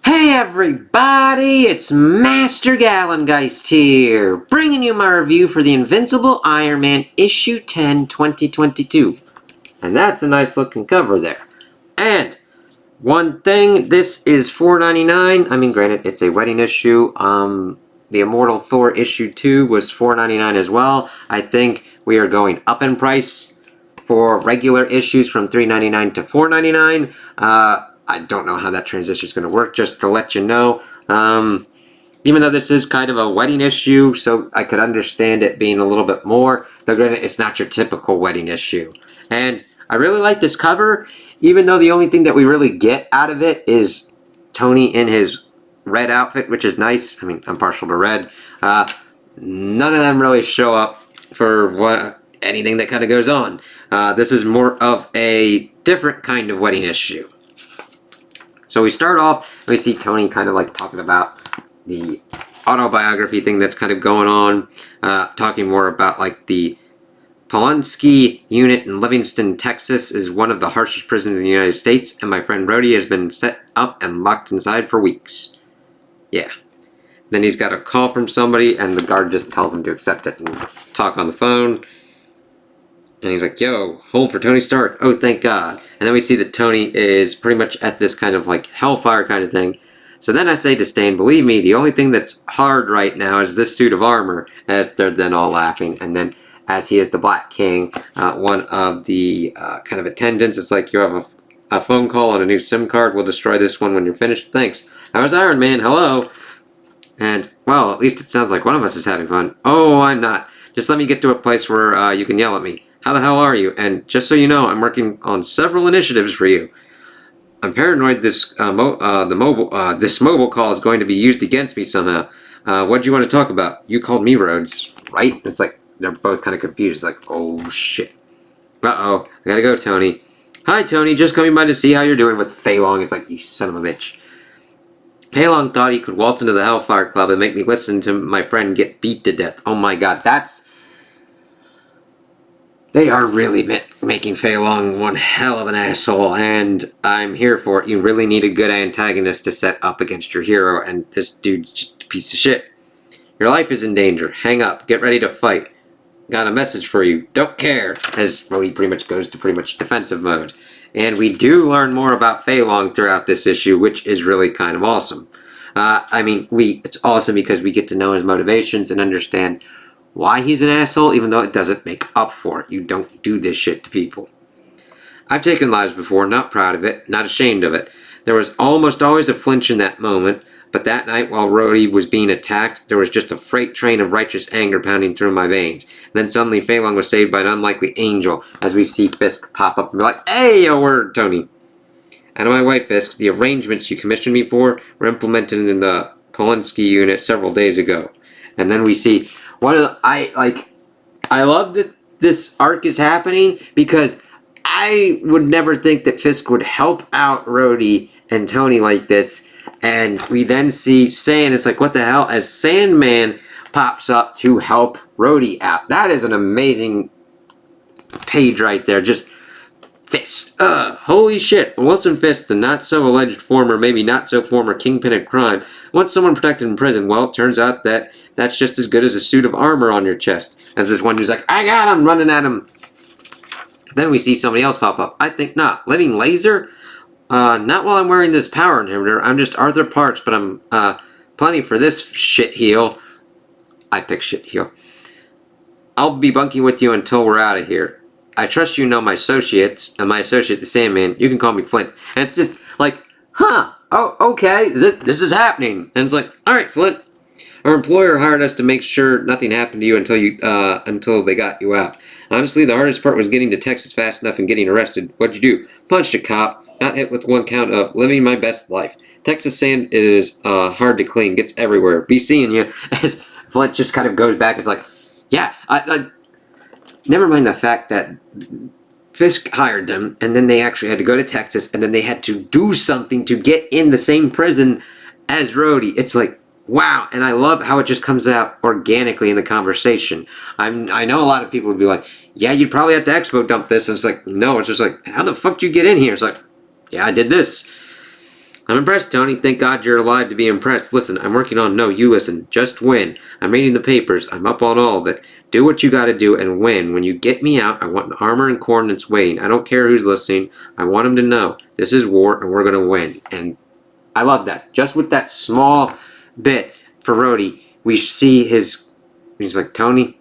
Hey everybody, it's Master Gallengeist here, bringing you my review for the Invincible Iron Man issue 10, 2022. And that's a nice looking cover there. And one thing, this is $4.99. I mean, granted, it's a wedding issue. The Immortal Thor issue 2 was $4.99 as well. I think we are going up in price for regular issues from $3.99 to $4.99. I don't know how that transition is going to work, just to let you know. Even though this is kind of a wedding issue, so I could understand it being a little bit more, though granted, it's not your typical wedding issue. And I really like this cover, even though the only thing that we really get out of it is Tony in his red outfit, which is nice. I mean, I'm partial to red. None of them really show up for anything that kind of goes on. This is more of a different kind of wedding issue. So we start off, we see Tony kind of like talking about the autobiography thing that's kind of going on, talking more about like the Polonsky unit in Livingston, Texas is one of the harshest prisons in the United States, and my friend Rhodey has been set up and locked inside for weeks. Yeah. Then he's got a call from somebody, and the guard just tells him to accept it and talk on the phone. And he's like, yo, hold for Tony Stark. Oh, thank God. And then we see that Tony is pretty much at this kind of like hellfire kind of thing. So then I say to Stan, believe me, the only thing that's hard right now is this suit of armor, as they're then all laughing. And then as he is the Black King, one of the kind of attendants, it's like, you have a phone call on a new SIM card. We'll destroy this one when you're finished. Thanks. I was Iron Man. Hello. And, well, at least it sounds like one of us is having fun. Oh, I'm not. Just let me get to a place where you can yell at me. How the hell are you? And just so you know, I'm working on several initiatives for you. I'm paranoid this mobile call is going to be used against me somehow. What do you want to talk about? You called me Rhodes, right? It's like they're both kind of confused. It's like, oh shit. Uh-oh. I gotta go, Tony. Hi, Tony. Just coming by to see how you're doing with Fei Long. It's like, you son of a bitch. Fei Long thought he could waltz into the Hellfire Club and make me listen to my friend get beat to death. Oh my God, they are really making Fei Long one hell of an asshole, and I'm here for it. You really need a good antagonist to set up against your hero, and this dude's just a piece of shit. Your life is in danger. Hang up. Get ready to fight. Got a message for you. Don't care. As Rhodey pretty much goes to pretty much defensive mode. And we do learn more about Fei Long throughout this issue, which is really kind of awesome. It's awesome because we get to know his motivations and understand why he's an asshole, even though it doesn't make up for it. You don't do this shit to people. I've taken lives before, not proud of it, not ashamed of it. There was almost always a flinch in that moment, but that night while Rhodey was being attacked, there was just a freight train of righteous anger pounding through my veins. And then suddenly Fei Long was saved by an unlikely angel, as we see Fisk pop up and be like, hey, a word, Tony. Out of my way, Fisk, the arrangements you commissioned me for were implemented in the Polonsky unit several days ago. And then we see I love that this arc is happening because I would never think that Fisk would help out Rhodey and Tony like this. And we then see Sand, it's like, what the hell? As Sandman pops up to help Rhodey out. That is an amazing page right there. Just Fisk. Holy shit. Wilson Fisk, the not-so-alleged former, maybe not-so-former kingpin of crime, wants someone protected in prison. Well, it turns out that that's just as good as a suit of armor on your chest. As this one who's like, I got him, running at him. Then we see somebody else pop up. I think not. Living Laser? Not while I'm wearing this power inhibitor. I'm just Arthur Parks, but I'm plenty for this shit heel. I pick shit heel. I'll be bunking with you until we're out of here. I trust you know my associates, and my associate, the Sandman. You can call me Flint. And it's just like, huh, oh, okay, this is happening. And it's like, all right, Flint. Our employer hired us to make sure nothing happened to you until they got you out. Honestly, the hardest part was getting to Texas fast enough and getting arrested. What'd you do? Punched a cop. Got hit with one count of living my best life. Texas sand is hard to clean. Gets everywhere. Be seeing you. As Flint just kind of goes back. It's like, yeah, never mind the fact that Fisk hired them, and then they actually had to go to Texas, and then they had to do something to get in the same prison as Rhodey. It's like, wow, and I love how it just comes out organically in the conversation. I know a lot of people would be like, yeah, you'd probably have to expo dump this, and it's like, no, it's just like, how the fuck do you get in here? It's like, yeah, I did this. I'm impressed, Tony. Thank God you're alive to be impressed. Listen, I'm working on... No, you listen. Just win. I'm reading the papers. I'm up on all of it. Do what you gotta do and win. When you get me out, I want an armor and coordinates waiting. I don't care who's listening. I want them to know. This is war and we're gonna win. And I love that. Just with that small bit for Rhodey, we see his... He's like, Tony,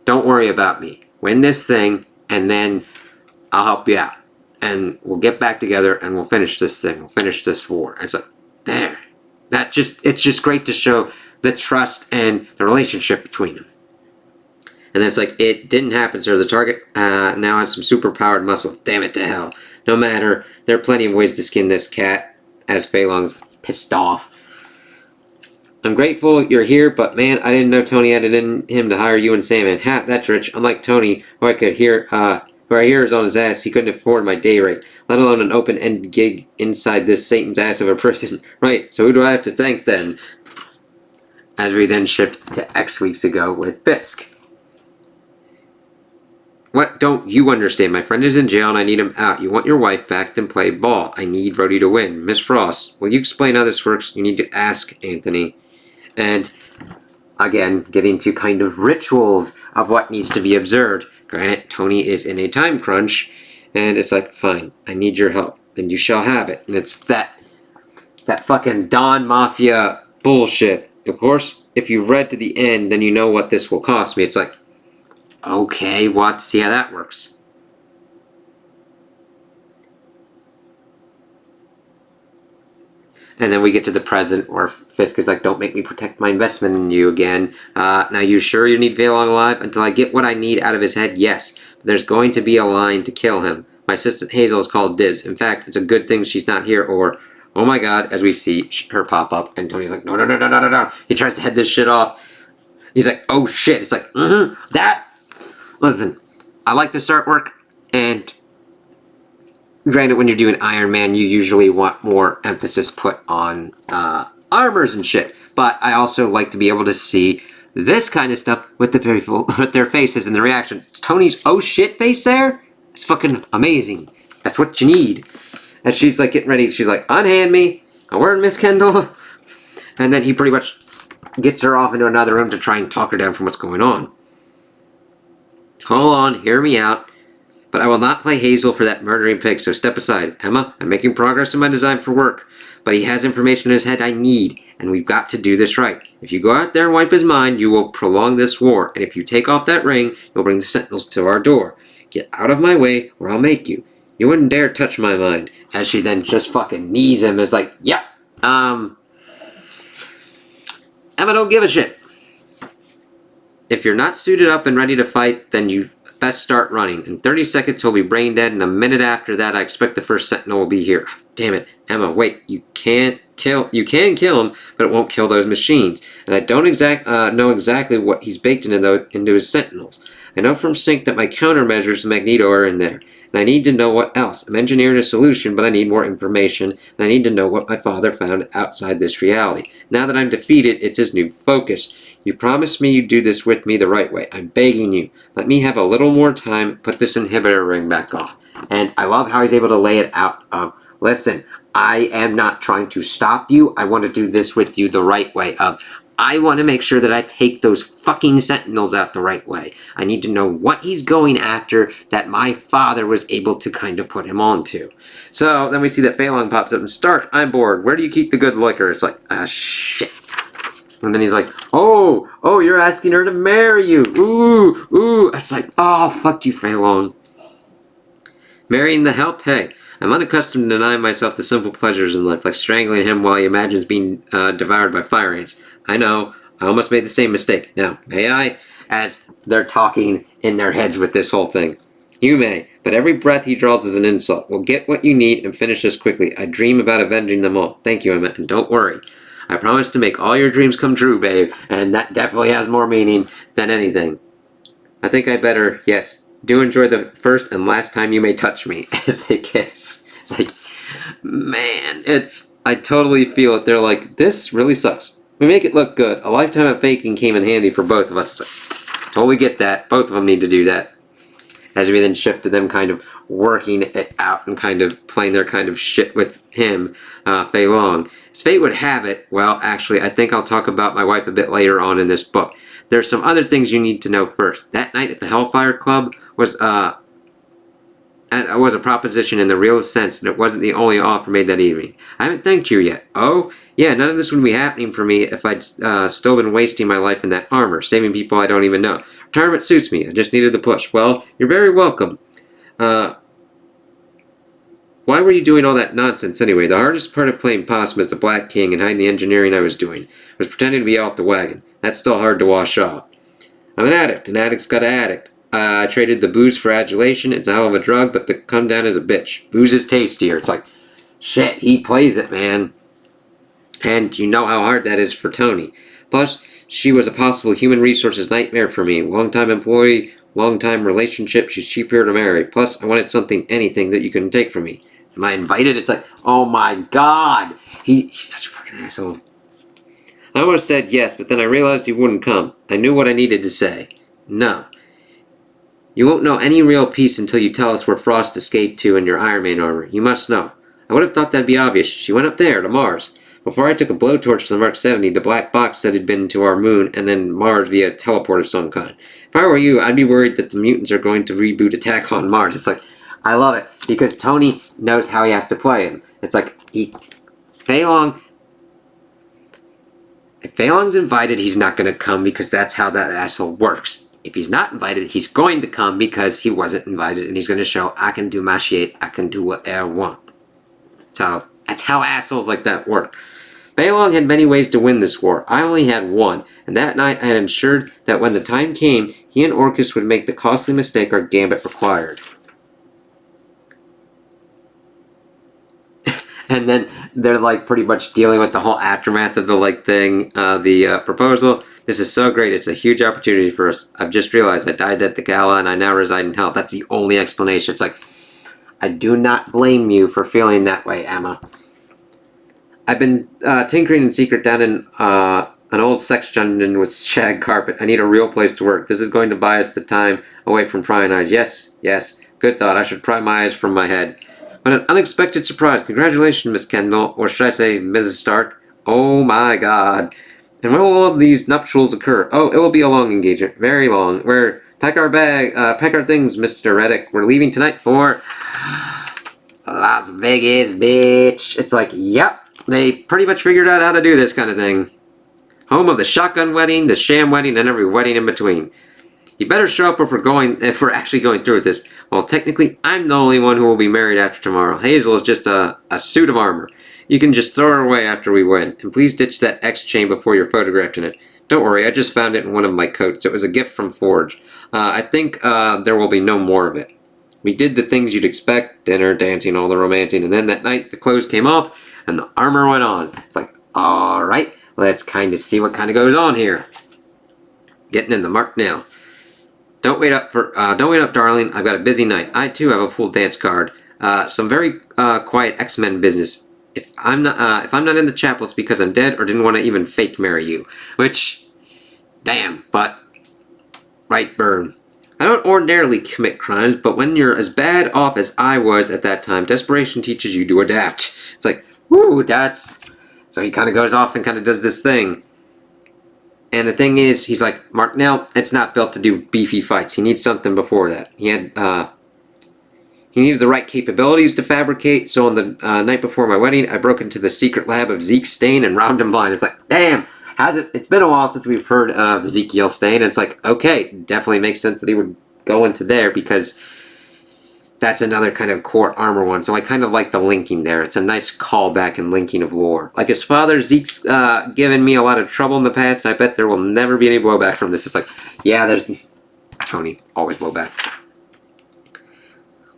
don't worry about me. Win this thing and then I'll help you out. And we'll get back together and we'll finish this thing. We'll finish this war. And it's like, there. It's just great to show the trust and the relationship between them. And it's like, it didn't happen, sir. The target now has some super-powered muscle. Damn it to hell. No matter. There are plenty of ways to skin this cat, as Fei Long's pissed off. I'm grateful you're here, but man, I didn't know Tony had it in him to hire you and Sam. Ha, that's rich. Unlike Tony, who I hear is on his ass, he couldn't afford my day rate, let alone an open-ended gig inside this Satan's ass of a prison. Right, so who do I have to thank then? As we then shift to X weeks ago with Bisk. What don't you understand? My friend is in jail and I need him out. You want your wife back, then play ball. I need Rhodey to win. Miss Frost, will you explain how this works? You need to ask Anthony. And again, getting to kind of rituals of what needs to be observed. Granted, Tony is in a time crunch, and it's like, fine, I need your help. Then you shall have it. And it's that fucking Don Mafia bullshit. Of course, if you read to the end, then you know what this will cost me. It's like, okay, we'll have to see how that works. And then we get to the present where Fisk is like, don't make me protect my investment in you again. Now, you sure you need Fei Long alive? Until I get what I need out of his head, yes. But there's going to be a line to kill him. My assistant Hazel is called Dibs. In fact, it's a good thing she's not here, or... Oh my god, as we see her pop up, and Tony's like, no. He tries to head this shit off. He's like, oh shit. It's like, that... Listen, I like this artwork, and... Granted, when you're doing Iron Man, you usually want more emphasis put on armors and shit. But I also like to be able to see this kind of stuff with the people, with their faces and the reaction. Tony's oh shit face there? It's fucking amazing. That's what you need. And she's like getting ready. She's like, unhand me. A word, Miss Kendall. And then he pretty much gets her off into another room to try and talk her down from what's going on. Hold on, hear me out. But I will not play Hazel for that murdering pig, so step aside. Emma, I'm making progress in my design for work. But he has information in his head I need, and we've got to do this right. If you go out there and wipe his mind, you will prolong this war. And if you take off that ring, you'll bring the Sentinels to our door. Get out of my way, or I'll make you. You wouldn't dare touch my mind. As she then just fucking knees him and is like, yep, Emma don't give a shit. If you're not suited up and ready to fight, then you best start running. In 30 seconds, he'll be brain dead, and a minute after that, I expect the first Sentinel will be here. Damn it, Emma, wait, you can kill him, but it won't kill those machines. And I don't know exactly what he's baked into his Sentinels. I know from Sync that my countermeasures to Magneto are in there, and I need to know what else. I'm engineering a solution, but I need more information, and I need to know what my father found outside this reality. Now that I'm defeated, it's his new focus. You promised me you'd do this with me the right way. I'm begging you. Let me have a little more time, put this inhibitor ring back on. And I love how he's able to lay it out. Listen, I am not trying to stop you. I want to do this with you the right way. I want to make sure that I take those fucking Sentinels out the right way. I need to know what he's going after that my father was able to kind of put him on to. So then we see that Fei Long pops up and Stark, I'm bored. Where do you keep the good liquor? It's like, shit. And then he's like, oh, you're asking her to marry you. Ooh. It's like, oh, fuck you, Fei Long. Marrying the help? Hey, I'm unaccustomed to denying myself the simple pleasures in life, like strangling him while he imagines being devoured by fire ants. I know, I almost made the same mistake. Now, may I? As they're talking in their heads with this whole thing. You may, but every breath he draws is an insult. We'll get what you need and finish this quickly. I dream about avenging them all. Thank you, Emma, and don't worry. I promise to make all your dreams come true, babe, and that definitely has more meaning than anything. I think I better, yes, do enjoy the first and last time you may touch me, as they kiss. It's like, man, I totally feel it. They're like, this really sucks. We make it look good. A lifetime of faking came in handy for both of us. It's like, totally get that. Both of them need to do that. as we then shift to them kind of working it out and kind of playing their kind of shit with him, Fei Long. As fate would have it, well, actually, I think I'll talk about my wife a bit later on in this book. There's some other things you need to know first. That night at the Hellfire Club was a proposition in the realest sense, and it wasn't the only offer made that evening. I haven't thanked you yet. Oh? Yeah, none of this would be happening for me if I'd still been wasting my life in that armor, saving people I don't even know. Retirement suits me. I just needed the push. Well, you're very welcome. Why were you doing all that nonsense anyway? The hardest part of playing possum as the Black King and hiding the engineering I was doing was pretending to be off the wagon. That's still hard to wash off. I'm an addict. An addict's got an addict. I traded the booze for adulation. It's a hell of a drug, but the come down is a bitch. Booze is tastier. It's like, shit, he plays it, man. And you know how hard that is for Tony. Plus, she was a possible human resources nightmare for me. Long-time employee, long-time relationship. She's cheaper to marry. Plus, I wanted something, anything that you couldn't take from me. Am I invited? It's like, oh my god. He's such a fucking asshole. I almost said yes, but then I realized he wouldn't come. I knew what I needed to say. No. You won't know any real peace until you tell us where Frost escaped to in your Iron Man armor. You must know. I would have thought that'd be obvious. She went up there, to Mars. Before I took a blowtorch to the Mark 70, the black box that had been to our moon, and then Mars via teleport of some kind. If I were you, I'd be worried that the mutants are going to reboot Attack on Mars. It's like, I love it, because Tony knows how he has to play him. It's like, Fei Long, if Fei Long's invited, he's not going to come because that's how that asshole works. If he's not invited, he's going to come because he wasn't invited, and he's going to show, I can do my shit, I can do what I want. So, that's how assholes like that work. Fei Long had many ways to win this war. I only had one, and that night I had ensured that when the time came, he and Orcus would make the costly mistake our gambit required. And then they're like pretty much dealing with the whole aftermath of the the proposal. This is so great. It's a huge opportunity for us. I've just realized I died at the gala and I now reside in hell. That's the only explanation. It's like, I do not blame you for feeling that way, Emma. I've been tinkering in secret down in an old sex dungeon with shag carpet. I need a real place to work. This is going to buy us the time away from prying eyes. Yes, yes. Good thought. I should pry my eyes from my head. What an unexpected surprise. Congratulations, Miss Kendall. Or should I say, Mrs. Stark? Oh my god. And when will all of these nuptials occur? Oh, it will be a long engagement. Very long. Pack our things, Mr. Reddick. We're leaving tonight for Las Vegas, bitch. It's like, yep. They pretty much figured out how to do this kind of thing. Home of the shotgun wedding, the sham wedding, and every wedding in between. You better show up if we're actually going through with this. Well, technically, I'm the only one who will be married after tomorrow. Hazel is just a suit of armor. You can just throw her away after we win. And please ditch that X chain before you're photographed in it. Don't worry, I just found it in one of my coats. It was a gift from Forge. I think there will be no more of it. We did the things you'd expect. Dinner, dancing, all the romancing. And then that night, the clothes came off and the armor went on. It's like, alright, let's kind of see what kind of goes on here. Getting in the mark now. Don't wait up, darling. I've got a busy night. I too have a full dance card. Some very quiet X-Men business. If I'm not in the chapel, it's because I'm dead or didn't want to even fake marry you. Which, damn. But right, burn. I don't ordinarily commit crimes, but when you're as bad off as I was at that time, desperation teaches you to adapt. It's like, whoo, that's... So he kind of goes off and kind of does this thing. And the thing is, he's like, Martinell, it's not built to do beefy fights. He needs something before that. He needed the right capabilities to fabricate, so on the night before my wedding, I broke into the secret lab of Zeke Stain and robbed him blind. It's like, damn, it's been a while since we've heard of Ezekiel Stain. And it's like, okay, definitely makes sense that he would go into there because that's another kind of core armor one. So I kind of like the linking there. It's a nice callback and linking of lore. Like his father, Zeke's given me a lot of trouble in the past, and I bet there will never be any blowback from this. It's like, yeah, there's Tony, always blowback.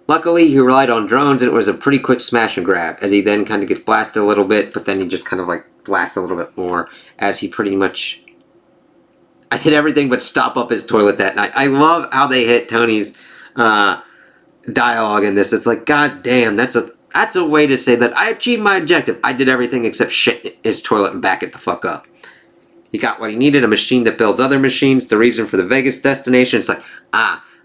Luckily, he relied on drones, and it was a pretty quick smash and grab, as he then kind of gets blasted a little bit, but then he just kind of like blasts a little bit more, as he pretty much... I did everything but stop up his toilet that night. I love how they hit Tony's dialogue in this. It's like, god damn, that's a way to say that I achieved my objective. I did everything except shit his toilet and back it the fuck up. He got what he needed, a machine that builds other machines, the reason for the Vegas destination. It's like,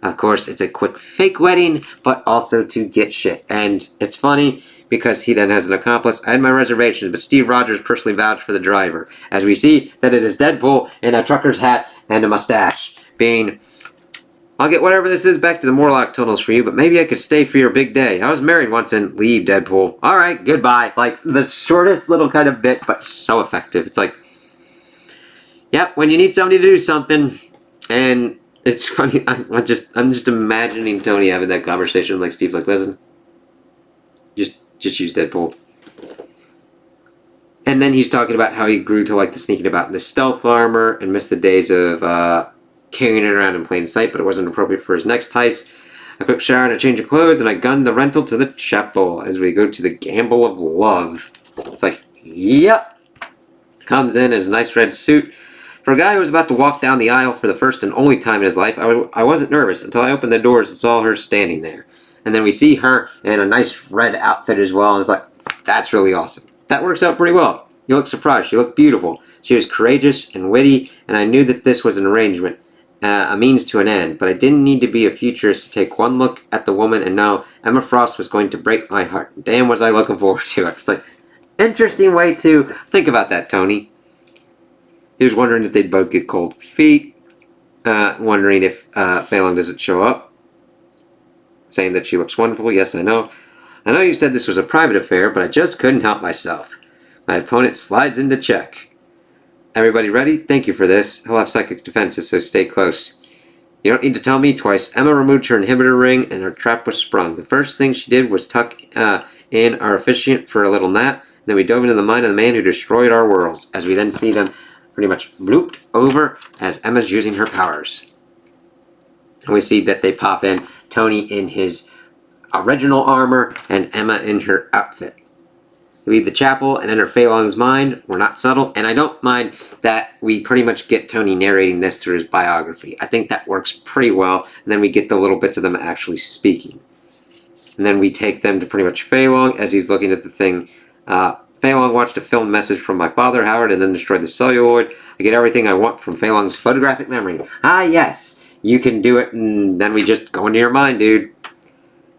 Of course, it's a quick fake wedding, but also to get shit. And it's funny because he then has an accomplice. I had my reservations, but Steve Rogers personally vouched for the driver. As we see that it is Deadpool in a trucker's hat and a mustache, being, I'll get whatever this is back to the Morlock tunnels for you, but maybe I could stay for your big day. I was married once and leave, Deadpool. Alright, goodbye. Like, the shortest little kind of bit, but so effective. It's like, yep, when you need somebody to do something, and it's funny, I'm just imagining Tony having that conversation like Steve's like, listen, just use Deadpool. And then he's talking about how he grew to like the sneaking about in the stealth armor and missed the days of carrying it around in plain sight, but it wasn't appropriate for his next heist. A quick shower and a change of clothes, and I gunned the rental to the chapel as we go to the gamble of love. It's like, yep. Comes in his nice red suit. For a guy who was about to walk down the aisle for the first and only time in his life, I wasn't nervous until I opened the doors and saw her standing there. And then we see her in a nice red outfit as well, and it's like, that's really awesome. That works out pretty well. You look surprised. She looked beautiful. She was courageous and witty, and I knew that this was an arrangement, a means to an end, but I didn't need to be a futurist to take one look at the woman and know Emma Frost was going to break my heart. Damn, was I looking forward to it. It's like, interesting way to think about that, Tony. He was wondering if they'd both get cold feet, wondering if Fei Long doesn't show up, saying that she looks wonderful. Yes, I know. I know you said this was a private affair, but I just couldn't help myself. My opponent slides into check. Everybody ready? Thank you for this. He'll have psychic defenses, so stay close. You don't need to tell me twice. Emma removed her inhibitor ring, and her trap was sprung. The first thing she did was tuck in our officiant for a little nap. Then we dove into the mind of the man who destroyed our worlds, as we then see them pretty much blooped over as Emma's using her powers. And we see that they pop in Tony in his original armor and Emma in her outfit. We leave the chapel and enter Fei Long's mind. We're not subtle, and I don't mind that we pretty much get Tony narrating this through his biography. I think that works pretty well, and then we get the little bits of them actually speaking. And then we take them to pretty much Fei Long as he's looking at the thing. Fei Long watched a filmed message from my father, Howard, and then destroyed the celluloid. I get everything I want from Fei Long's photographic memory. Ah, yes, you can do it, and then we just go into your mind, dude.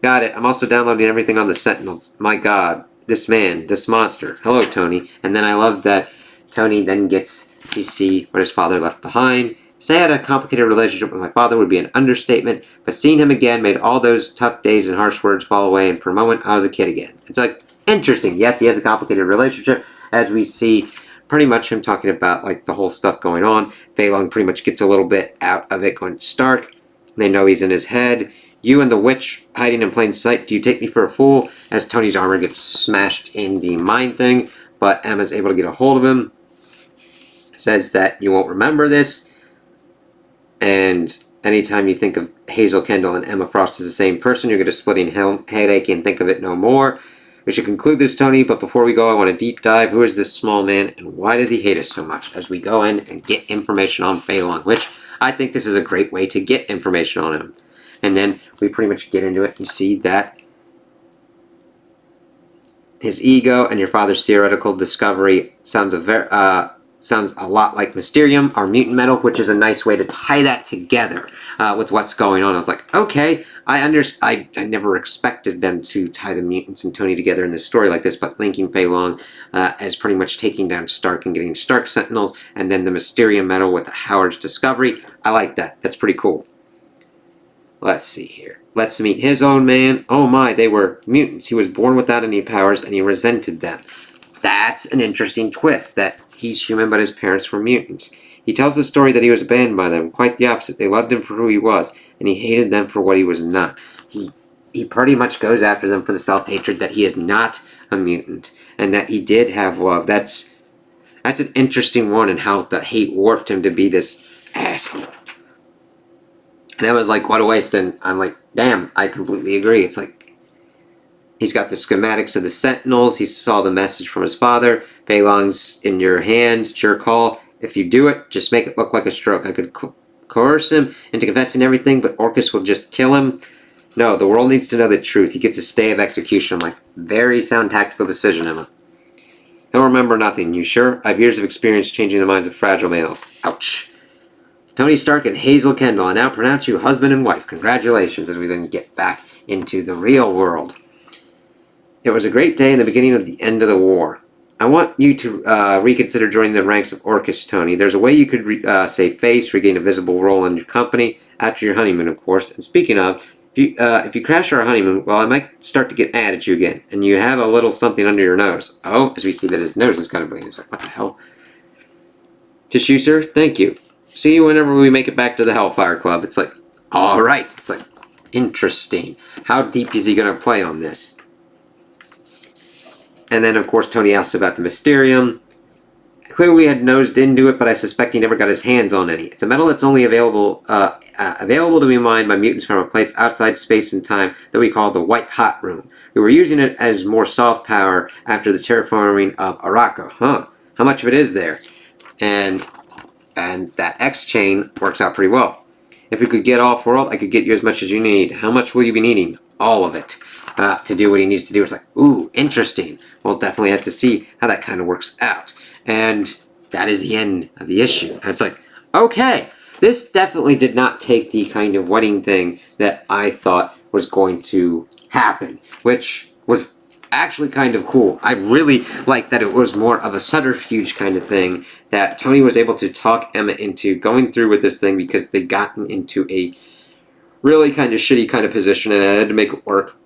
Got it. I'm also downloading everything on the Sentinels. My God, this man, this monster. Hello, Tony. And then I love that Tony then gets to see what his father left behind. Say I had a complicated relationship with my father would be an understatement, but seeing him again made all those tough days and harsh words fall away, and for a moment I was a kid again. It's like, interesting. Yes, he has a complicated relationship, as we see pretty much him talking about like the whole stuff going on. Fei Long pretty much gets a little bit out of it going Stark. They know he's in his head. You and the witch hiding in plain sight. Do you take me for a fool? As Tony's armor gets smashed in the mind thing, but Emma's able to get a hold of him. Says that you won't remember this. And anytime you think of Hazel Kendall and Emma Frost as the same person, you're going to splitting headache and think of it no more. We should conclude this, Tony, but before we go, I want to deep dive. Who is this small man, and why does he hate us so much? As we go in and get information on Fei Long, which I think this is a great way to get information on him. And then we pretty much get into it and see that his ego and your father's theoretical discovery sounds a lot like Mysterium, our mutant metal, which is a nice way to tie that together with what's going on. I was like, okay, I never expected them to tie the mutants and Tony together in this story like this, but linking Fei Long as pretty much taking down Stark and getting Stark Sentinels, and then the Mysterium metal with Howard's discovery. I like that. That's pretty cool. Let's see here. Let's meet his own man. Oh my, they were mutants. He was born without any powers, and he resented them. That's an interesting twist, that he's human, but his parents were mutants. He tells the story that he was abandoned by them. Quite the opposite. They loved him for who he was, and he hated them for what he was not. He pretty much goes after them for the self-hatred that he is not a mutant, and that he did have love. That's an interesting one, and how the hate warped him to be this asshole. And I was like, what a waste, and I'm like, damn, I completely agree. It's like, he's got the schematics of the Sentinels, he saw the message from his father, Fei Long's in your hands, it's your call. If you do it, just make it look like a stroke. I could coerce him into confessing everything, but Orcus will just kill him. No, the world needs to know the truth. He gets a stay of execution. I'm like, very sound tactical decision, Emma. He'll remember nothing. You sure? I have years of experience changing the minds of fragile males. Ouch. Tony Stark and Hazel Kendall, I now pronounce you husband and wife. Congratulations, as we then get back into the real world. It was a great day and the beginning of the end of the war. I want you to reconsider joining the ranks of Orcus, Tony. There's a way you could save face, regain a visible role in your company after your honeymoon, of course. And speaking of, if you crash our honeymoon, well, I might start to get mad at you again. And you have a little something under your nose. Oh, as we see that his nose is kind of bleeding. It's like, what the hell? Tissue, sir? Thank you. See you whenever we make it back to the Hellfire Club. It's like, all right. It's like, interesting. How deep is he going to play on this? And then, of course, Tony asks about the Mysterium. Clearly, we had nosed into it, but I suspect he never got his hands on any. It's a metal that's only available to be mined by mutants from a place outside space and time that we call the White Hot Room. We were using it as more soft power after the terraforming of Araco. Huh. How much of it is there? And that X chain works out pretty well. If we could get off-world, I could get you as much as you need. How much will you be needing? All of it. To do what he needs to do. It's like, ooh, interesting. We'll definitely have to see how that kind of works out. And that is the end of the issue. And it's like, okay, this definitely did not take the kind of wedding thing that I thought was going to happen, which was actually kind of cool. I really like that it was more of a subterfuge kind of thing, that Tony was able to talk Emma into going through with this thing because they'd gotten into a really kind of shitty kind of position and they had to make it work.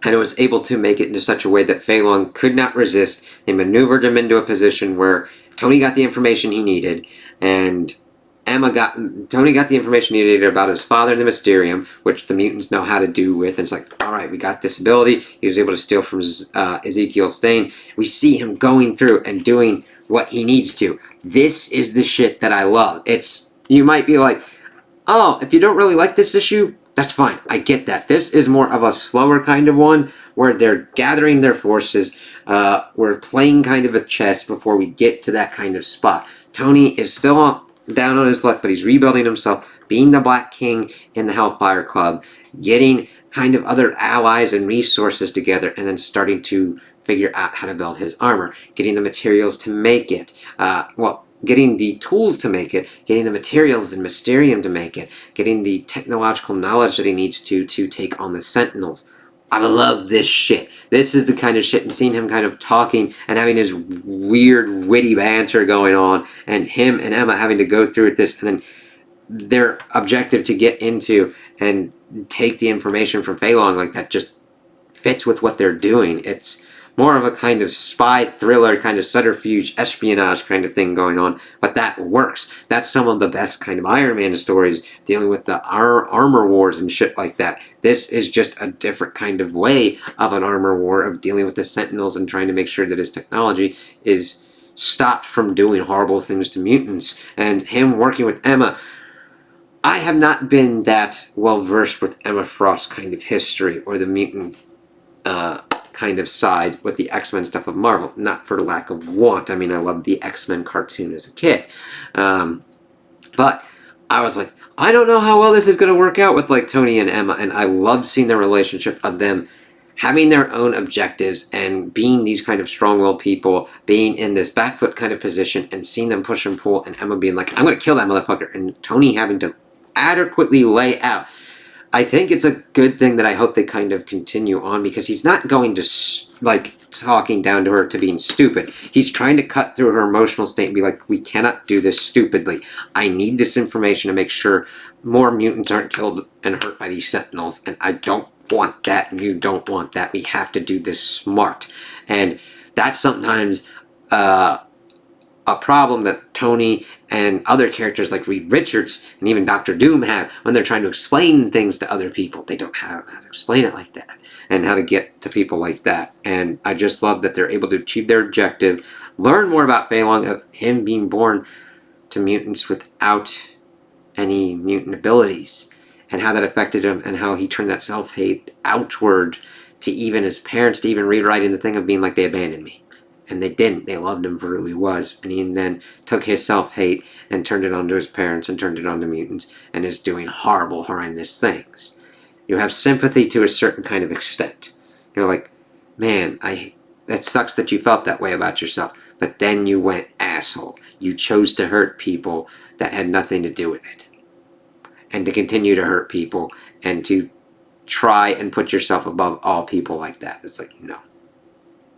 And it was able to make it into such a way that Fei Long could not resist. They maneuvered him into a position where Tony got the information he needed, and Tony got the information he needed about his father and the Mysterium, which the mutants know how to do with. And it's like, all right, we got this ability. He was able to steal from Ezekiel Stain. We see him going through and doing what he needs to. This is the shit that I love. You might be like, oh, if you don't really like this issue, that's fine. I get that. This is more of a slower kind of one where they're gathering their forces. We're playing kind of a chess before we get to that kind of spot. Tony is still down on his luck, but he's rebuilding himself, being the Black King in the Hellfire Club, getting kind of other allies and resources together, and then starting to figure out how to build his armor, getting the materials to make it. Getting the tools to make it, getting the materials and Mysterium to make it, getting the technological knowledge that he needs to take on the Sentinels. I love this shit. This is the kind of shit, and seeing him kind of talking and having his weird, witty banter going on, and him and Emma having to go through with this, and then their objective to get into and take the information from Fei Long like that just fits with what they're doing. It's more of a kind of spy thriller, kind of subterfuge, espionage kind of thing going on, but that works. That's some of the best kind of Iron Man stories, dealing with the armor wars and shit like that. This is just a different kind of way of an armor war, of dealing with the Sentinels and trying to make sure that his technology is stopped from doing horrible things to mutants, and him working with Emma. I have not been that well versed with Emma Frost's kind of history or the mutant kind of side with the X-Men stuff of Marvel. Not for lack of want. I mean, I loved the X-Men cartoon as a kid. But I was like, I don't know how well this is going to work out with like Tony and Emma, and I love seeing the relationship of them having their own objectives and being these kind of strong-willed people, being in this back foot kind of position, and seeing them push and pull, and Emma being like, I'm going to kill that motherfucker, and Tony having to adequately lay out. I think it's a good thing that I hope they kind of continue on, because he's not going to, like, talking down to her to being stupid. He's trying to cut through her emotional state and be like, we cannot do this stupidly. I need this information to make sure more mutants aren't killed and hurt by these Sentinels, and I don't want that, and you don't want that. We have to do this smart. And that's sometimes a problem that Tony and other characters like Reed Richards and even Dr. Doom have when they're trying to explain things to other people. They don't have how to explain it like that and how to get to people like that. And I just love that they're able to achieve their objective, learn more about Fei Long, of him being born to mutants without any mutant abilities, and how that affected him, and how he turned that self-hate outward to even his parents, to even rewriting the thing of being like, they abandoned me. And they didn't. They loved him for who he was. And he then took his self-hate and turned it onto his parents and turned it onto mutants, and is doing horrible, horrendous things. You have sympathy to a certain kind of extent. You're like, man, that sucks that you felt that way about yourself. But then you went asshole. You chose to hurt people that had nothing to do with it. And to continue to hurt people and to try and put yourself above all people like that. It's like, no.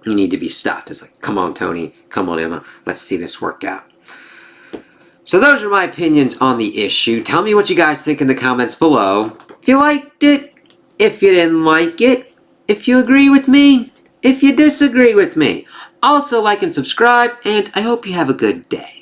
You need to be stopped. It's like, come on, Tony. Come on, Emma. Let's see this work out. So those are my opinions on the issue. Tell me what you guys think in the comments below. If you liked it, if you didn't like it, if you agree with me, if you disagree with me. Also like and subscribe, and I hope you have a good day.